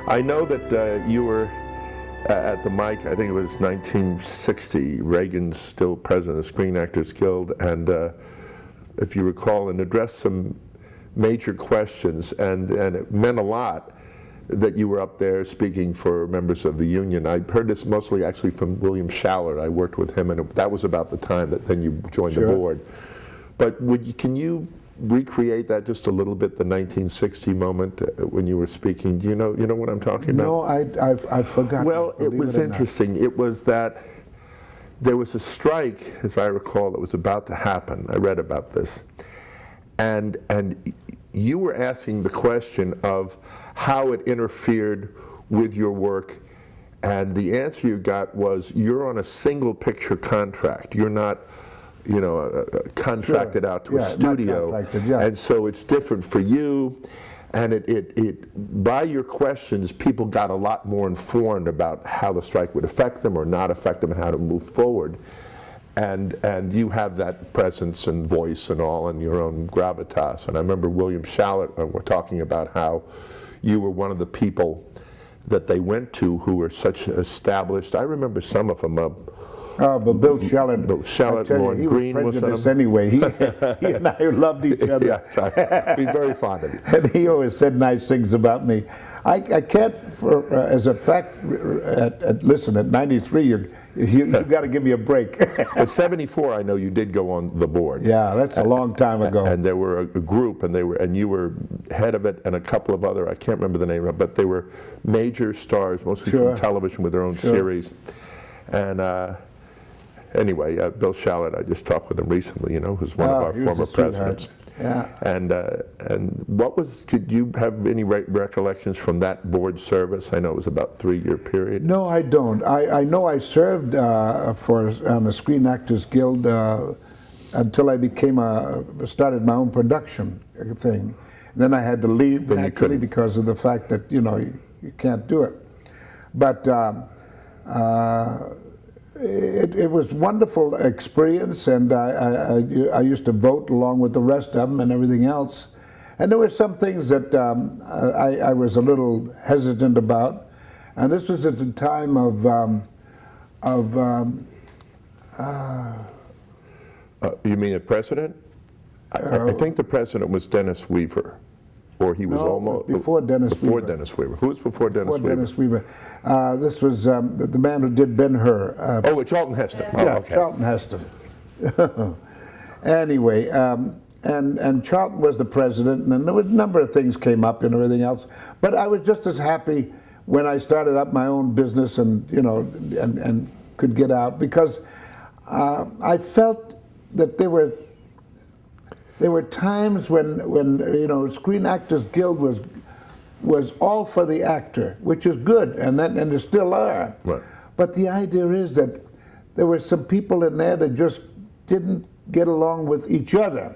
I know that you were at the mic, I think it was 1960, Reagan's still president of the Screen Actors Guild, and if you recall, and addressed some major questions, and it meant a lot that you were up there speaking for members of the union. I heard this mostly actually from William Shallard. I worked with him, and that was about the time that then you joined the board. But can you recreate that just a little bit, the 1960 moment when you were speaking? Do you know what I'm talking about? No, I've forgotten. Well, it was interesting. It was that there was a strike, as I recall, that was about to happen. I read about this. And you were asking the question of how it interfered with your work, and the answer you got was, you're on a single picture contract. You're not contracted out to a studio, and so it's different for you. And it by your questions, people got a lot more informed about how the strike would affect them or not affect them, and how to move forward. And you have that presence and voice and all, and your own gravitas. And I remember William Shallard were talking about how you were one of the people that they went to who were such established. I remember some of them. But Bill Shallard, Lord Green was on him. Anyway. He and I loved each other. Yeah, he's very fond of you. And he always said nice things about me. I can't, as a fact, listen, at 93, you got to give me a break. At 74, I know you did go on the board. Yeah, that's a long time ago. And there were a group, and you were head of it, and a couple of other, I can't remember the name of it, but they were major stars, mostly from television with their own series. And anyway, Bill Shallard, I just talked with him recently, who's one of our former presidents. Yeah. And did you have any recollections from that board service? I know it was about a 3-year period. No, I don't. I know I served on the Screen Actors Guild until I started my own production thing. Then I had to leave, actually, because of the fact that, you can't do it. But it was a wonderful experience, and I used to vote along with the rest of them and everything else. And there were some things that I was a little hesitant about, and this was at the time of you mean a president? I think the president was Dennis Weaver. Or he was almost before Dennis Weaver. Dennis Weaver. Who was before Dennis Weaver? Dennis Weaver. This was the man who did Ben-Hur. Charlton Heston. Charlton Heston. Anyway, and Charlton was the president, and there was a number of things came up and everything else. But I was just as happy when I started up my own business and and could get out, because I felt that there were times when Screen Actors Guild was all for the actor, which is good, and there still are. Right. But the idea is that there were some people in there that just didn't get along with each other,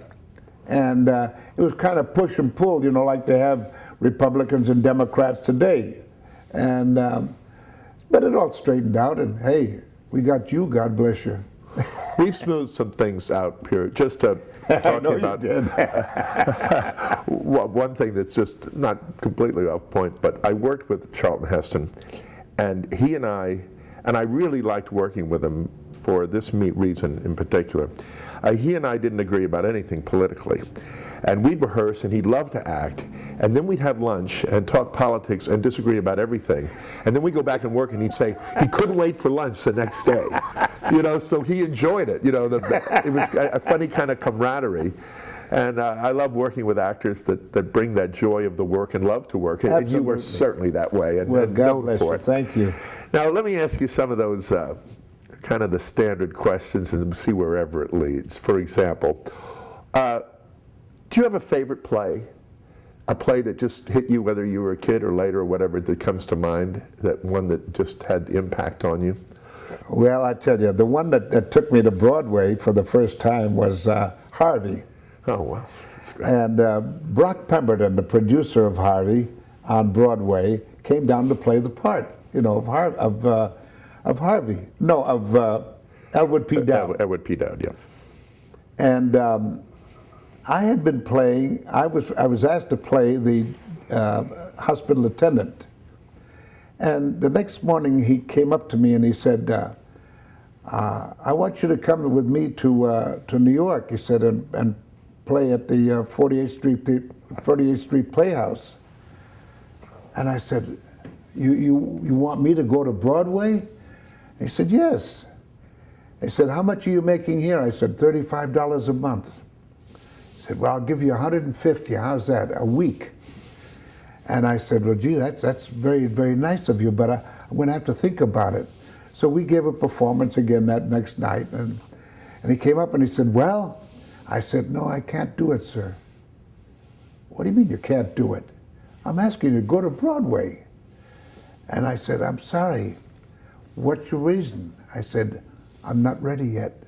and it was kind of push and pull, like they have Republicans and Democrats today. And but it all straightened out, and hey, we got you. God bless you. We've smoothed some things out here, just to talking about one thing that's just not completely off point, but I worked with Charlton Heston, and he and I really liked working with him for this reason in particular. He and I didn't agree about anything politically, and we'd rehearse, and he'd love to act, and then we'd have lunch and talk politics and disagree about everything, and then we'd go back and work, and he'd say he couldn't wait for lunch the next day. So he enjoyed it. It was a funny kind of camaraderie, and I love working with actors that bring that joy of the work and love to work. Absolutely. And you were certainly that way, and God bless for you. it. Thank you. Now let me ask you some of those kind of the standard questions and see wherever it leads. For example, do you have a favorite play? A play that just hit you, whether you were a kid or later or whatever, that comes to mind, that one that just had impact on you? Well, I tell you, the one that took me to Broadway for the first time was Harvey. Oh, wow. That's great. And Brock Pemberton, the producer of Harvey on Broadway, came down to play the part, of Harvey. No, of Elwood P. Dowd. Elwood P. Dowd, yeah. And I had been playing, I was asked to play the hospital attendant. And the next morning he came up to me and he said, I want you to come with me to New York, he said, and play at the 48th Street Playhouse. And I said, you want me to go to Broadway? He said, yes. He said, how much are you making here? I said, $35 a month. He said, well, I'll give you $150. How's that? A week. And I said, well, gee, that's very, very nice of you, but I'm going to have to think about it. So we gave a performance again that next night, and he came up and he said, well, I said, no, I can't do it, sir. What do you mean you can't do it? I'm asking you to go to Broadway. And I said, I'm sorry. What's your reason? I said, I'm not ready yet.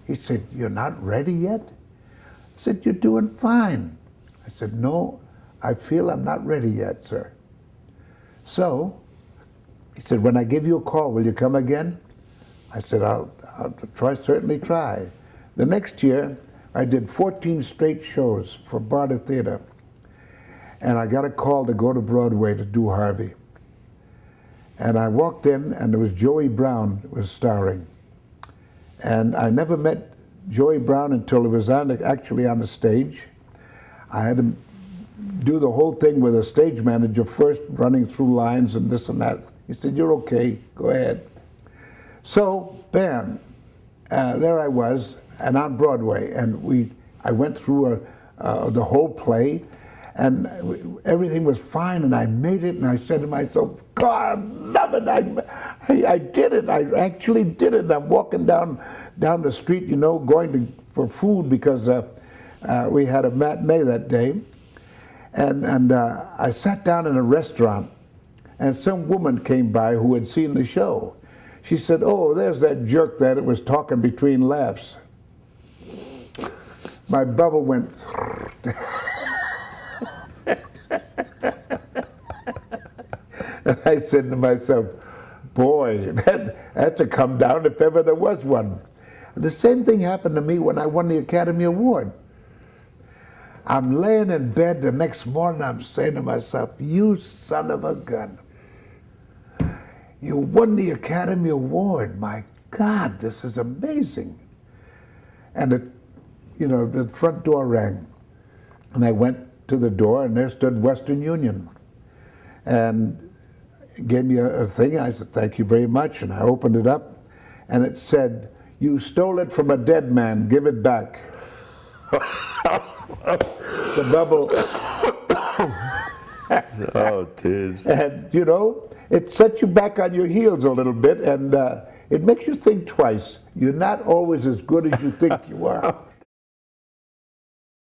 He said, you're not ready yet? I said, you're doing fine. I said, no, I feel I'm not ready yet, sir. So, he said, when I give you a call, will you come again? I said, I'll certainly try. The next year, I did 14 straight shows for Barter Theater. And I got a call to go to Broadway to do Harvey. And I walked in, and there was Joey Brown was starring. And I never met Joey Brown until he was actually on the stage. I had to do the whole thing with a stage manager first, running through lines and this and that. He said, you're okay, go ahead. So, bam, there I was, and on Broadway. And I went through the whole play, and everything was fine, and I made it, and I said to myself, God, love it, I did it, I actually did it. And I'm walking down the street, you know, going for food because we had a matinee that day. And I sat down in a restaurant, and some woman came by who had seen the show. She said, oh, there's that jerk that was talking between laughs. My bubble went. And I said to myself, boy, that's a come down if ever there was one. And the same thing happened to me when I won the Academy Award. I'm laying in bed the next morning, I'm saying to myself, you son of a gun. You won the Academy Award. My God, this is amazing. And the front door rang. And I went to the door, and there stood Western Union. And gave me a thing. I said, thank you very much. And I opened it up, and it said, you stole it from a dead man, give it back. The bubble. Oh, tears. And, you know, it sets you back on your heels a little bit, and it makes you think twice. You're not always as good as you think you are.